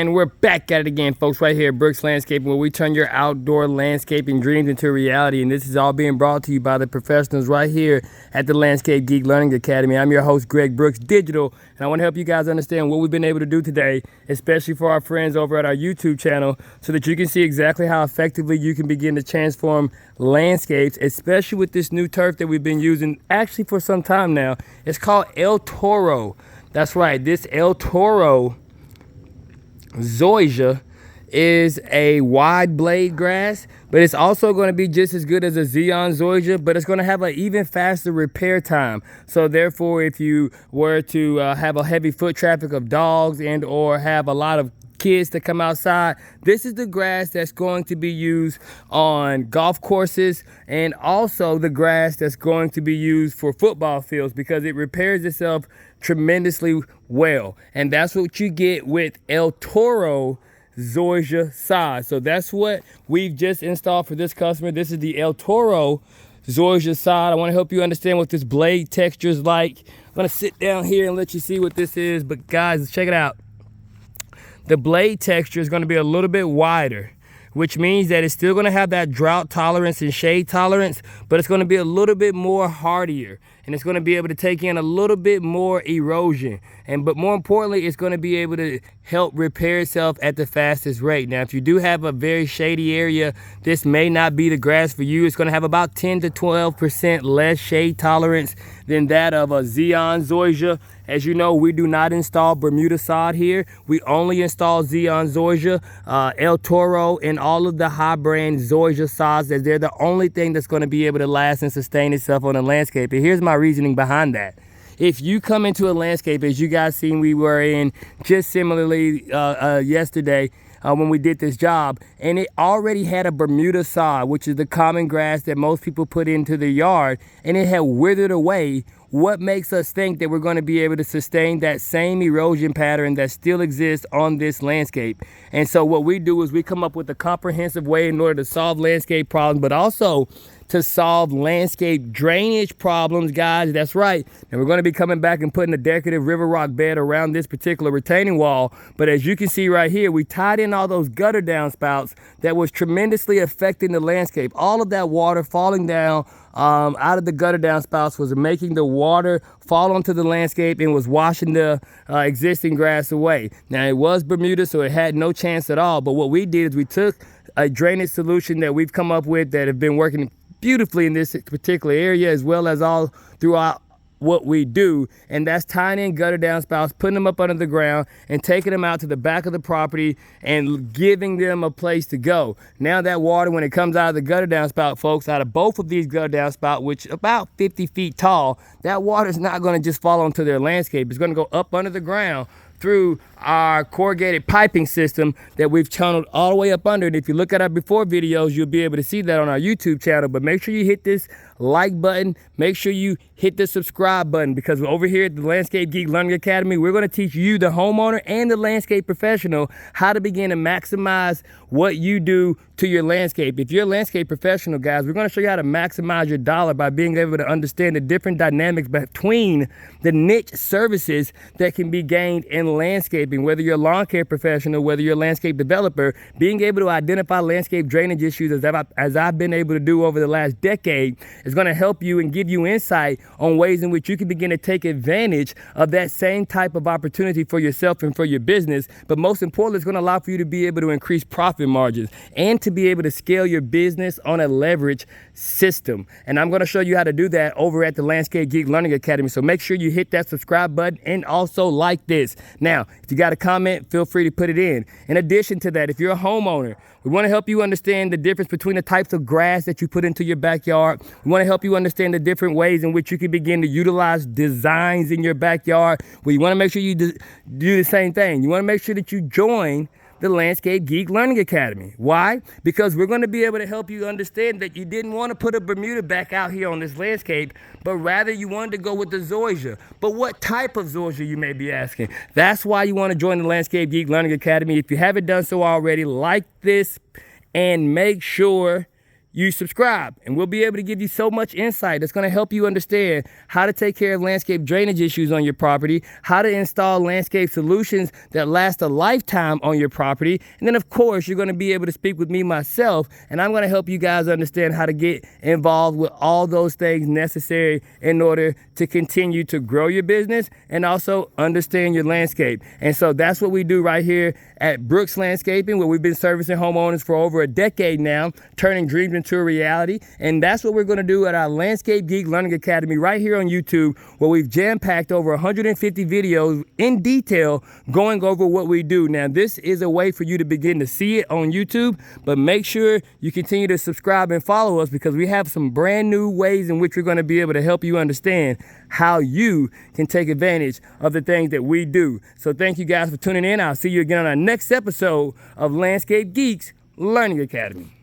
And we're back at it again, folks, right here at Brooks Landscaping, where we turn your outdoor landscaping dreams into reality. And this is all being brought to you by the professionals right here at the Landscape Geek Learning Academy. I'm your host, Greg Brooks Digital, and I want to help you guys understand what we've been able to do today, especially for our friends over at our YouTube channel, so that you can see exactly how effectively you can begin to transform landscapes, especially with this new turf that we've been using actually for some time now. It's called El Torro. That's right, this El Torro ZOYSIA is a wide blade grass, but it's also going to be just as good as a ZOYSIA, but it's going to have an even faster repair time. So therefore, if you were to have a heavy foot traffic of dogs and or have a lot of kids that come outside, this is the grass that's going to be used on golf courses, and also the grass that's going to be used for football fields, because it repairs itself tremendously well. And that's what you get with El Torro ZOYSIA sod. So that's what we've just installed for this customer. This is the El Torro ZOYSIA sod. I want to help you understand what this blade texture is like. I'm going to sit down here and let you see what this is, but guys, check it out. The blade texture is going to be a little bit wider, which means that it's still going to have that drought tolerance and shade tolerance, but it's going to be a little bit more hardier, and it's going to be able to take in a little bit more erosion. But more importantly, it's going to be able to help repair itself at the fastest rate. Now, if you do have a very shady area, this may not be the grass for you. It's going to have about 10 to 12% less shade tolerance than that of a ZOYSIA. As you know, we do not install Bermuda sod here. We only install ZOYSIA, El Torro, and all of the high brand ZOYSIA sods, as they're the only thing that's going to be able to last and sustain itself on a landscape. And here's my reasoning behind that. If you come into a landscape, as you guys seen we were in just similarly yesterday, when we did this job, and it already had a Bermuda sod, which is the common grass that most people put into their yard, and it had withered away, what makes us think that we're going to be able to sustain that same erosion pattern that still exists on this landscape? And so what we do is we come up with a comprehensive way in order to solve landscape problems, but also to solve landscape drainage problems, guys. That's right. And we're going to be coming back and putting a decorative river rock bed around this particular retaining wall. But as you can see right here, we tied in all those gutter downspouts that was tremendously affecting the landscape. All of that water falling down out of the gutter downspouts was making the water fall onto the landscape and was washing the existing grass away. Now, it was Bermuda, so it had no chance at all. But what we did is we took a drainage solution that we've come up with that have been working beautifully in this particular area, as well as all throughout what we do, and that's tying in gutter downspouts, putting them up under the ground, and taking them out to the back of the property and giving them a place to go. Now that water, when it comes out of the gutter downspout, folks, out of both of these gutter downspout, which about 50 feet tall, that water is not going to just fall onto their landscape. It's going to go up under the ground through our corrugated piping system that we've channeled all the way up under. And if you look at our before videos, you'll be able to see that on our YouTube channel. But make sure you hit this like button. Make sure you hit the subscribe button, because over here at the Landscape Geek Learning Academy, we're going to teach you, the homeowner and the landscape professional, how to begin to maximize what you do to your landscape. If you're a landscape professional, guys, we're going to show you how to maximize your dollar by being able to understand the different dynamics between the niche services that can be gained in landscaping. Whether you're a lawn care professional, whether you're a landscape developer, being able to identify landscape drainage issues as I've been able to do over the last decade is going to help you and give you insight on ways in which you can begin to take advantage of that same type of opportunity for yourself and for your business. But most importantly, it's going to allow for you to be able to increase profit margins and to be able to scale your business on a leverage system. And I'm going to show you how to do that over at the Landscape Geek Learning Academy. So make sure you hit that subscribe button and also like this. Now, if you got a comment, feel free to put it in. In addition to that, if you're a homeowner, we want to help you understand the difference between the types of grass that you put into your backyard. We want to help you understand the different ways in which you can begin to utilize designs in your backyard. Well, you want to make sure you do the same thing. You want to make sure that you join the Landscape Geek Learning Academy. Why? Because we're going to be able to help you understand that you didn't want to put a Bermuda back out here on this landscape, but rather you wanted to go with the ZOYSIA. But what type of ZOYSIA, you may be asking? That's why you want to join the Landscape Geek Learning Academy. If you haven't done so already, like this and make sure you subscribe, and we'll be able to give you so much insight that's going to help you understand how to take care of landscape drainage issues on your property, how to install landscape solutions that last a lifetime on your property. And then, of course, you're going to be able to speak with me myself, and I'm going to help you guys understand how to get involved with all those things necessary in order to continue to grow your business and also understand your landscape. And so that's what we do right here at Brooks Landscaping, where we've been servicing homeowners for over a decade now, turning dreams into a reality. And that's what we're going to do at our Landscape Geek Learning Academy right here on YouTube, where we've jam-packed over 150 videos in detail going over what we do. Now, this is a way for you to begin to see it on YouTube, but make sure you continue to subscribe and follow us, because we have some brand new ways in which we're going to be able to help you understand how you can take advantage of the things that we do. So thank you guys for tuning in. I'll see you again on our next episode of Landscape Geeks Learning Academy.